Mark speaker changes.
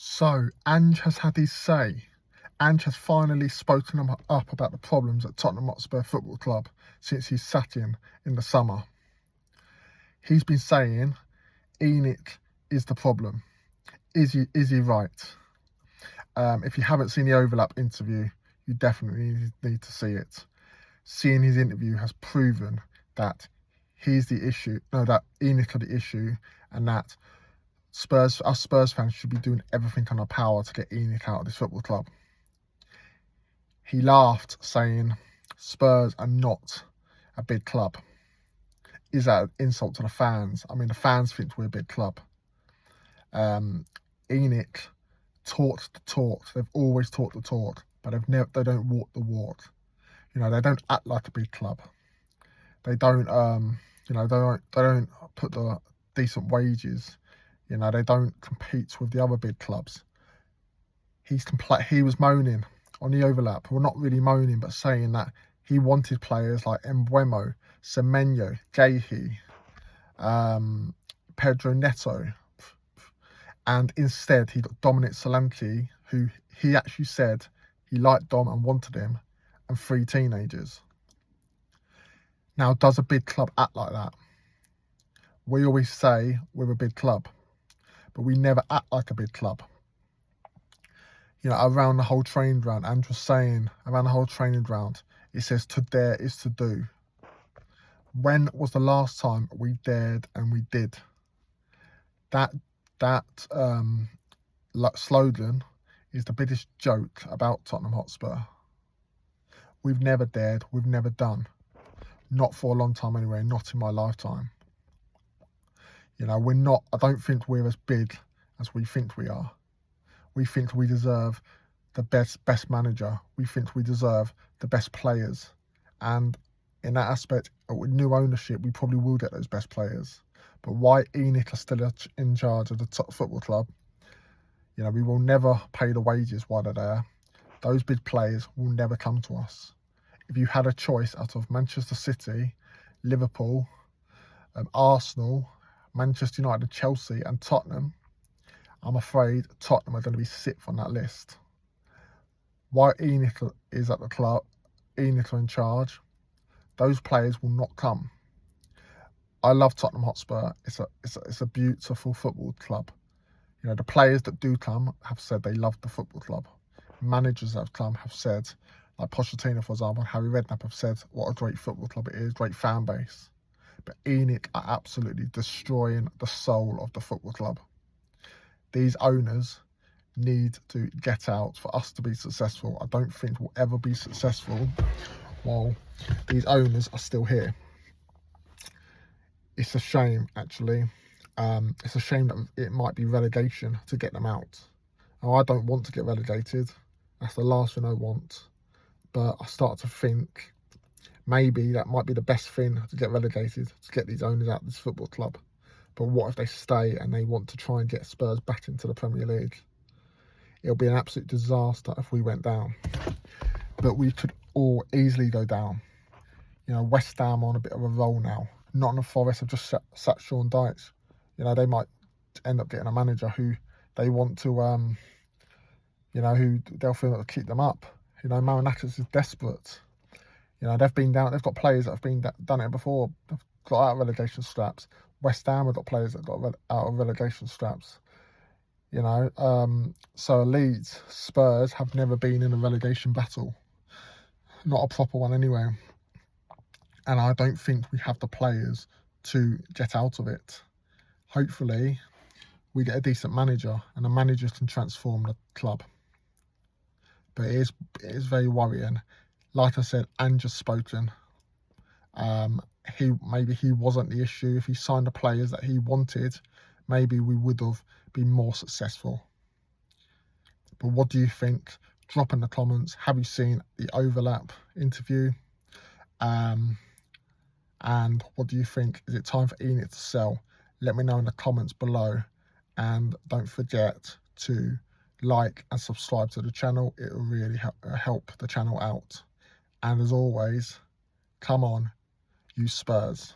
Speaker 1: So, Ange has had his say. Ange has finally spoken up about the problems at Tottenham Hotspur Football Club since he sat in the summer. He's been saying ENIC is the problem. Is he right? If you haven't seen the overlap interview, you definitely need to see it. Seeing his interview has proven that he's the issue, no, that ENIC are the issue, and that us Spurs fans should be doing everything in our power to get ENIC out of this football club. He laughed, saying Spurs are not a big club. Is that an insult to the fans? I mean, the fans think we're a big club. ENIC talked the talk. They've always talked the talk, but they don't walk the walk. You know, they don't act like a big club. They don't they don't put the decent wages. You know, they don't compete with the other big clubs. He was moaning on the overlap, well, not really moaning, but saying that he wanted players like Mbeumo, Semenyo, Gehi, Pedro Neto, and instead he got Dominic Solanke, who he actually said he liked Dom and wanted him, and 3 teenagers. Now, does a big club act like that? We always say we're a big club, but we never act like a big club. You know, around the whole training ground, Ange was saying, around the whole training ground, it says to dare is to do. When was the last time we dared and we did? That slogan is the biggest joke about Tottenham Hotspur. We've never dared, we've never done. Not for a long time anyway, not in my lifetime. You know, I don't think we're as big as we think we are. We think we deserve the best manager. We think we deserve the best players. And in that aspect, with new ownership, we probably will get those best players. But why ENIC are still in charge of the top football club, you know, we will never pay the wages while they're there. Those big players will never come to us. If you had a choice out of Manchester City, Liverpool, Arsenal, Manchester United, Chelsea and Tottenham, I'm afraid Tottenham are going to be 6th on that list. Why ENIC is at the club, ENIC are in charge, those players will not come. I love Tottenham Hotspur. It's a beautiful football club. You know, the players that do come have said they love the football club. Managers that have come have said, like Pochettino, for example, Harry Redknapp have said what a great football club it is, great fan base. But ENIC are absolutely destroying the soul of the football club. These owners need to get out for us to be successful. I don't think we'll ever be successful while these owners are still here. It's a shame, actually. It's a shame that it might be relegation to get them out. Now, I don't want to get relegated. That's the last thing I want. But I start to think maybe that might be the best thing to get relegated, to get these owners out of this football club. But what if they stay and they want to try and get Spurs back into the Premier League? It'll be an absolute disaster if we went down. But we could all easily go down. You know, West Ham on a bit of a roll now. Nottingham Forest have just sat Sean Dyche. You know, they might end up getting a manager who they want to, who they'll feel that will keep them up. You know, Marinakis is desperate. You know, they've got players that have done it before. They've got out of relegation straps. West Ham have got players that got out of relegation straps. You know, so Leeds, Spurs have never been in a relegation battle. Not a proper one anyway. And I don't think we have the players to get out of it. Hopefully, we get a decent manager and the manager can transform the club. But it is very worrying. Like I said, Ange has spoken. Maybe he wasn't the issue. If he signed the players that he wanted, maybe we would have been more successful. But what do you think? Drop in the comments. Have you seen the overlap interview? And what do you think? Is it time for ENIC to sell? Let me know in the comments below. And don't forget to like and subscribe to the channel. It will really help the channel out. And as always, come on, you Spurs.